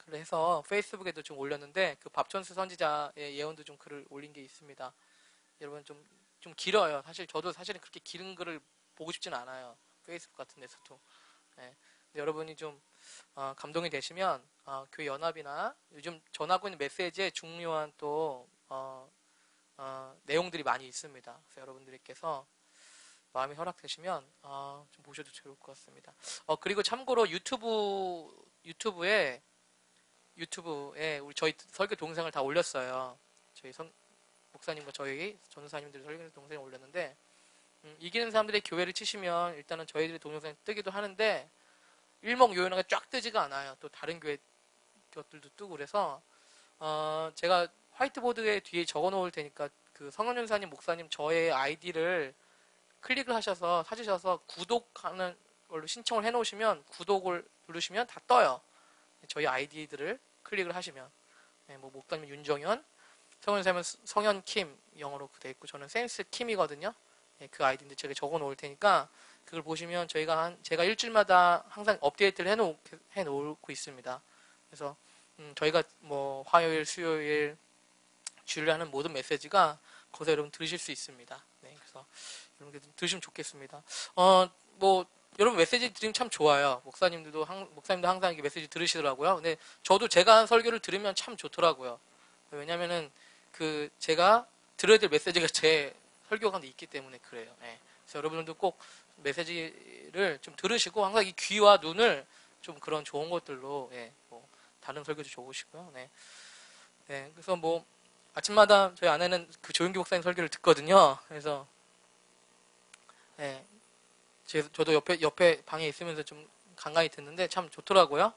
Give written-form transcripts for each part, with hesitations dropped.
글을 해서 페이스북에도 좀 올렸는데 그 밥천수 선지자의 예언도 좀 글을 올린 게 있습니다. 여러분 좀 길어요. 사실 저도 사실은 그렇게 긴 글을 보고 싶진 않아요. 페이스북 같은 데서도. 예. 근데 여러분이 좀 감동이 되시면 교회 연합이나 요즘 전하고 있는 메시지에 중요한 또 내용들이 많이 있습니다. 그래서 여러분들께서 마음이 허락되시면 좀 보셔도 좋을 것 같습니다. 그리고 참고로 유튜브에 우리 저희 설교 동영상을 다 올렸어요. 저희 목사님과 저희 전도사님들이 설교 동영상을 올렸는데 이기는 사람들의 교회를 치시면 일단은 저희들의 동영상이 뜨기도 하는데 일목요연하게 쫙 뜨지가 않아요. 또 다른 교회 것들도 뜨고 그래서 제가 화이트보드에 뒤에 적어 놓을 테니까 그 성현윤사님 목사님 저의 아이디를 클릭을 하셔서 찾으셔서 구독하는 걸로 신청을 해 놓으시면 구독을 누르시면 다 떠요. 저희 아이디들을 클릭을 하시면 뭐 목사님 윤정현, 성현사님은 성현킴 영어로 돼 있고 저는 센스킴이거든요. 그 아이디인데 제가 적어 놓을 테니까 그걸 보시면 제가 일주일마다 항상 업데이트를 해 놓고 있습니다. 그래서 저희가 뭐 화요일, 수요일, 주일에 하는 모든 메시지가 거기서 여러분 들으실 수 있습니다. 네, 그래서 여러분 들으시면 좋겠습니다. 뭐 여러분 메시지 들으면 참 좋아요. 목사님도 항상 이렇게 메시지 들으시더라고요. 근데 저도 제가 설교를 들으면 참 좋더라고요. 왜냐면은 그 제가 들어야 될 메시지가 제 설교 가운데 있기 때문에 그래요. 네. 그래서 여러분들도 꼭 메시지를 좀 들으시고 항상 이 귀와 눈을 좀 그런 좋은 것들로 뭐 다른 설교도 좋으시고요. 네. 네. 그래서 뭐 아침마다 저희 아내는 그 조윤기 목사님 설교를 듣거든요. 그래서 저도 옆에 방에 있으면서 좀 간간히 듣는데 참 좋더라고요.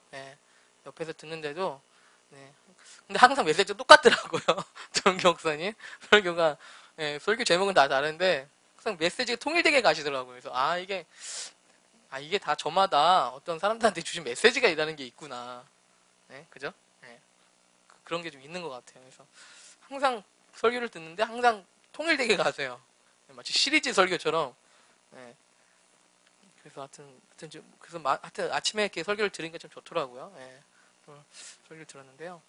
옆에서 듣는데도 근데 항상 메시지가 똑같더라고요. 조윤기 목사님 설교가 설교 제목은 다 다른데 항상 메시지가 통일되게 가시더라고요. 그래서 이게 다 저마다 어떤 사람들한테 주신 메시지가 있다는 게 있구나. 그죠? 그런 게 좀 있는 것 같아요. 그래서 항상 설교를 듣는데 항상 통일되게 가세요. 마치 시리즈 설교처럼. 그래서 하여튼 아침에 이렇게 설교를 들으니까 좀 좋더라고요. 설교를 들었는데요.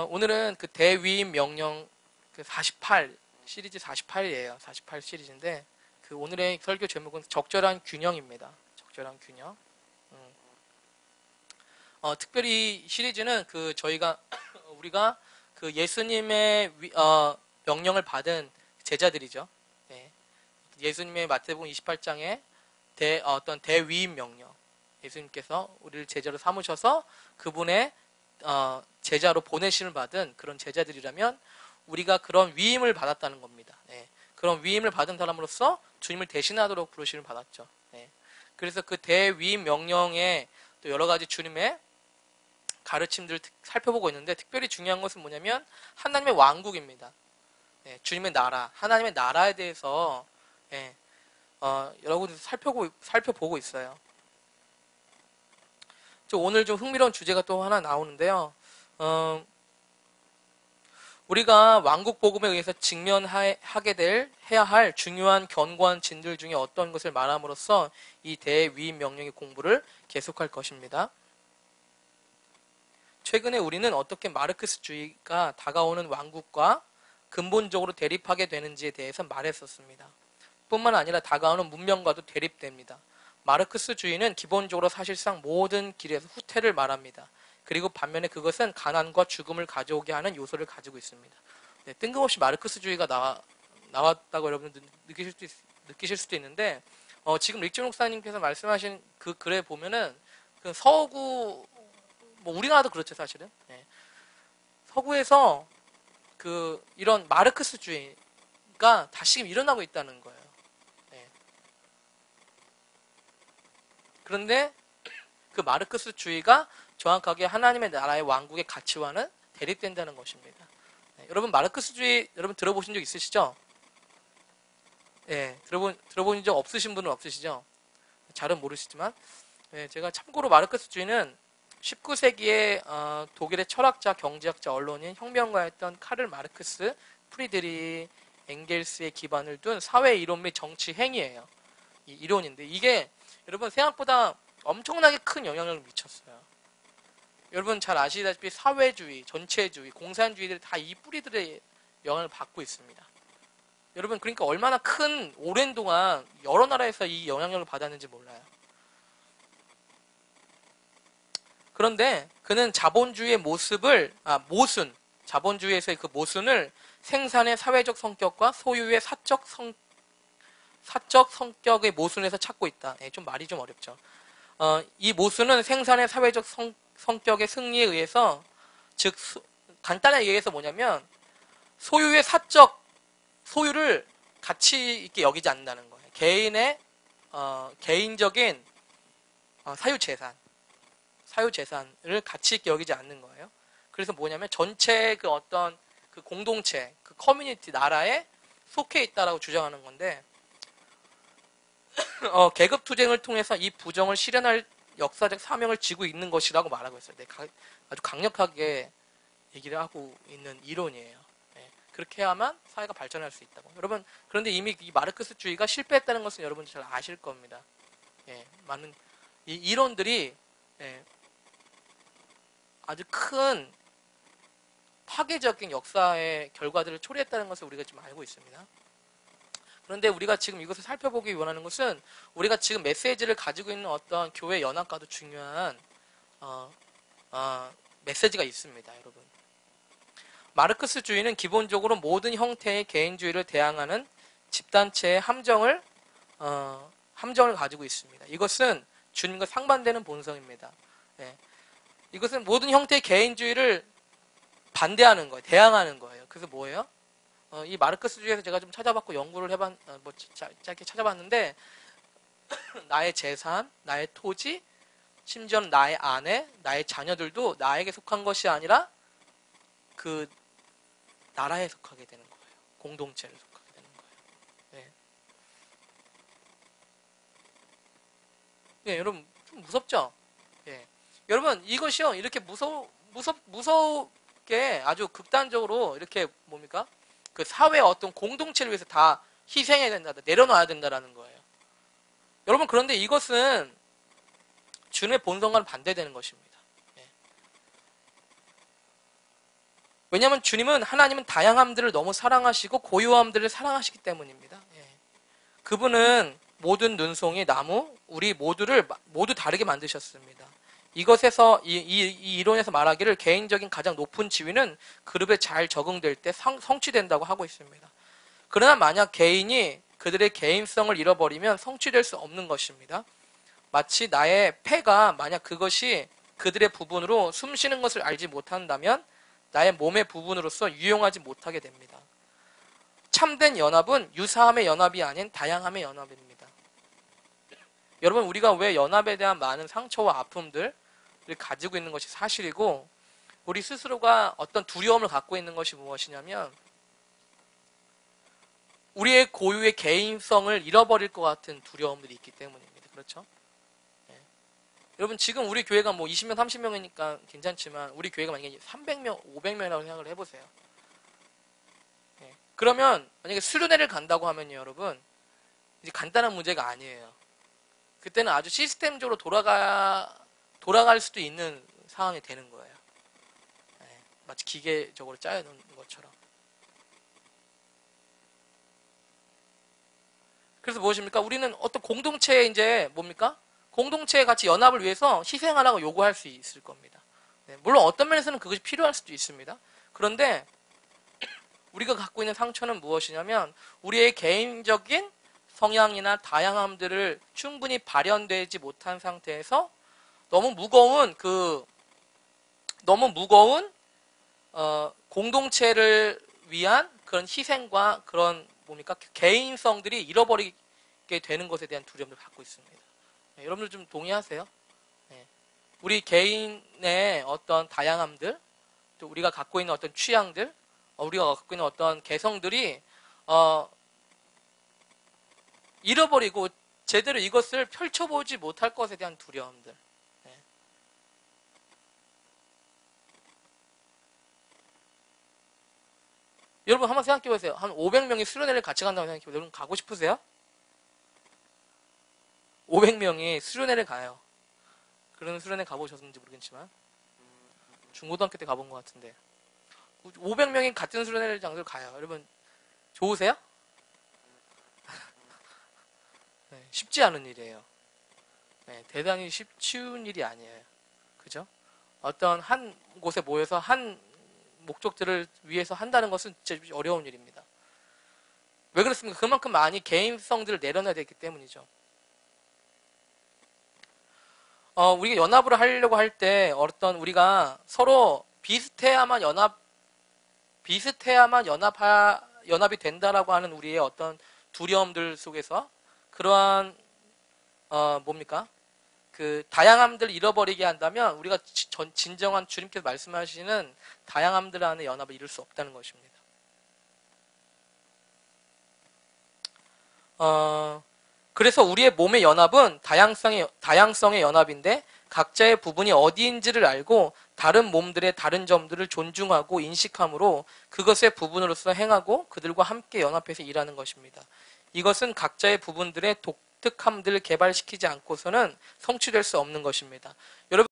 오늘은 그 대위임 명령 그 48 시리즈 48이에요. 48 시리즈인데 그 오늘의 설교 제목은 적절한 균형입니다. 적절한 균형. 특별히 시리즈는 그 우리가 그 예수님의 명령을 받은 제자들이죠. 예수님의 마태복음 28장에 어떤 대위임 명령. 예수님께서 우리를 제자로 삼으셔서 그분의 제자로 보내심을 받은 그런 제자들이라면 우리가 그런 위임을 받았다는 겁니다. 그런 위임을 받은 사람으로서 주님을 대신하도록 부르심을 받았죠. 그래서 그 대위임 명령에 또 여러 가지 주님의 가르침들을 살펴보고 있는데 특별히 중요한 것은 뭐냐면 하나님의 왕국입니다. 주님의 나라, 하나님의 나라에 대해서 여러분들 살펴보고 있어요. 오늘 좀 흥미로운 주제가 또 하나 나오는데요. 우리가 왕국 복음에 의해서 해야 할 중요한 견고한 진들 중에 어떤 것을 말함으로써 이 대위임 명령의 공부를 계속할 것입니다. 최근에 우리는 어떻게 마르크스주의가 다가오는 왕국과 근본적으로 대립하게 되는지에 대해서 말했었습니다. 뿐만 아니라 다가오는 문명과도 대립됩니다. 마르크스주의는 기본적으로 사실상 모든 길에서 후퇴를 말합니다. 그리고 반면에 그것은 가난과 죽음을 가져오게 하는 요소를 가지고 있습니다. 뜬금없이 마르크스주의가 나왔다고 여러분들 느끼실 수도 있는데 지금 릭준 목사님께서 말씀하신 그 글에 보면은 그 서구 뭐 우리나라도 그렇죠 사실은. 서구에서 그 이런 마르크스주의가 다시금 일어나고 있다는 거예요. 그런데 그 마르크스주의가 정확하게 하나님의 나라의 왕국의 가치와는 대립된다는 것입니다. 여러분 마르크스주의 여러분 들어보신 적 있으시죠? 들어보신 적 없으신 분은 없으시죠? 잘은 모르시지만 제가 참고로 마르크스주의는 19세기에 독일의 철학자, 경제학자, 언론인, 혁명가였던 카를 마르크스, 프리드리 엥겔스의 기반을 둔 사회 이론 및 정치 행위예요. 이 이론인데 이게 여러분 생각보다 엄청나게 큰 영향을 미쳤어요. 여러분 잘 아시다시피 사회주의, 전체주의, 공산주의들이 다 이 뿌리들의 영향을 받고 있습니다. 여러분 그러니까 얼마나 큰 오랜 동안 여러 나라에서 이 영향력을 받았는지 몰라요. 그런데 그는 자본주의의 자본주의에서의 그 모순을 생산의 사회적 성격과 소유의 사적 성격의 모순에서 찾고 있다. 좀 말이 좀 어렵죠. 이 모순은 생산의 사회적 성격의 승리에 의해서, 즉 간단하게 얘기해서 뭐냐면 소유를 가치 있게 여기지 않는다는 거예요. 개인의 개인적인 사유재산을 가치 있게 여기지 않는 거예요. 그래서 뭐냐면 전체 그 어떤 그 공동체, 그 커뮤니티, 나라에 속해 있다라고 주장하는 건데, 계급투쟁을 통해서 이 부정을 실현할 역사적 사명을 지고 있는 것이라고 말하고 있어요. 네, 아주 강력하게 얘기를 하고 있는 이론이에요. 네, 그렇게 해야만 사회가 발전할 수 있다고. 여러분, 그런데 이미 이 마르크스주의가 실패했다는 것은 여러분 잘 아실 겁니다. 예, 많은 이 이론들이 아주 큰 파괴적인 역사의 결과들을 초래했다는 것을 우리가 지금 알고 있습니다. 그런데 우리가 지금 이것을 살펴보기 원하는 것은 우리가 지금 메시지를 가지고 있는 어떤 교회 연합과도 중요한 메시지가 있습니다, 여러분. 마르크스주의는 기본적으로 모든 형태의 개인주의를 대항하는 집단체의 함정을 가지고 있습니다. 이것은 주님과 상반되는 본성입니다. 네. 이것은 모든 형태의 개인주의를 반대하는 거예요. 대항하는 거예요. 그래서 뭐예요? 이 마르크스주의에서 제가 좀 찾아봤고 연구를 짧게 찾아봤는데 나의 재산, 나의 토지, 심지어는 나의 아내, 나의 자녀들도 나에게 속한 것이 아니라 그 나라에 속하게 되는 거예요. 공동체를 속하게 되는 거예요. 네. 네, 여러분 좀 무섭죠? 예. 여러분 이것이요 이렇게 무섭게 아주 극단적으로 이렇게 뭡니까? 그 사회의 어떤 공동체를 위해서 다 희생해야 된다, 내려놔야 된다라는 거예요. 여러분 그런데 이것은 주님의 본성과는 반대되는 것입니다. 예. 왜냐하면 하나님은 다양함들을 너무 사랑하시고 고유함들을 사랑하시기 때문입니다. 예. 그분은 모든 눈송이, 나무, 우리 모두 다르게 만드셨습니다. 이것에서 이 이론에서 말하기를 개인적인 가장 높은 지위는 그룹에 잘 적응될 때 성취된다고 하고 있습니다. 그러나 만약 개인이 그들의 개인성을 잃어버리면 성취될 수 없는 것입니다. 마치 나의 폐가 만약 그것이 그들의 부분으로 숨쉬는 것을 알지 못한다면 나의 몸의 부분으로서 유용하지 못하게 됩니다. 참된 연합은 유사함의 연합이 아닌 다양함의 연합입니다. 여러분 우리가 왜 연합에 대한 많은 상처와 아픔들을 가지고 있는 것이 사실이고 우리 스스로가 어떤 두려움을 갖고 있는 것이 무엇이냐면 우리의 고유의 개인성을 잃어버릴 것 같은 두려움들이 있기 때문입니다. 그렇죠? 네. 여러분 지금 우리 교회가 뭐 20명, 30명이니까 괜찮지만 우리 교회가 만약에 300명, 500명이라고 생각을 해보세요. 네. 그러면 만약에 수련회를 간다고 하면요, 여러분 이제 간단한 문제가 아니에요. 그때는 아주 시스템적으로 돌아갈 수도 있는 상황이 되는 거예요. 네. 마치 기계적으로 짜여놓은 것처럼. 그래서 무엇입니까? 우리는 어떤 공동체에 이제 뭡니까? 공동체의 같이 연합을 위해서 희생하라고 요구할 수 있을 겁니다. 네, 물론 어떤 면에서는 그것이 필요할 수도 있습니다. 그런데 우리가 갖고 있는 상처는 무엇이냐면 우리의 개인적인 성향이나 다양함들을 충분히 발현되지 못한 상태에서 너무 무거운 공동체를 위한 그런 희생과 그런 뭡니까? 개인성들이 잃어버리게 되는 것에 대한 두려움을 갖고 있습니다. 네, 여러분들 좀 동의하세요? 네. 우리 개인의 어떤 다양함들, 또 우리가 갖고 있는 어떤 취향들, 우리가 갖고 있는 어떤 개성들이 잃어버리고 제대로 이것을 펼쳐보지 못할 것에 대한 두려움들. 네. 여러분 한번 생각해보세요. 한 500명이 수련회를 같이 간다고 생각해보세요. 여러분 가고 싶으세요? 500명이 수련회를 가요. 그런 수련회 가보셨는지 모르겠지만 중고등학교 때 가본 것 같은데 500명이 같은 수련회 장소를 가요. 여러분 좋으세요? 네, 쉽지 않은 일이에요. 네, 대단히 쉬운 일이 아니에요. 그죠? 어떤 한 곳에 모여서 한 목적들을 위해서 한다는 것은 진짜 어려운 일입니다. 왜 그렇습니까? 그만큼 많이 개인성들을 내려놔야 되기 때문이죠. 우리가 연합을 하려고 할 때 어떤 우리가 서로 비슷해야만 연합이 된다라고 하는 우리의 어떤 두려움들 속에서 그러한 뭡니까? 그 다양함들을 잃어버리게 한다면 우리가 진정한 주님께서 말씀하시는 다양함들 안에 연합을 이룰 수 없다는 것입니다. 그래서 우리의 몸의 연합은 다양성의 연합인데 각자의 부분이 어디인지를 알고 다른 몸들의 다른 점들을 존중하고 인식함으로 그것의 부분으로서 행하고 그들과 함께 연합해서 일하는 것입니다. 이것은 각자의 부분들의 독특함들을 개발시키지 않고서는 성취될 수 없는 것입니다. 여러분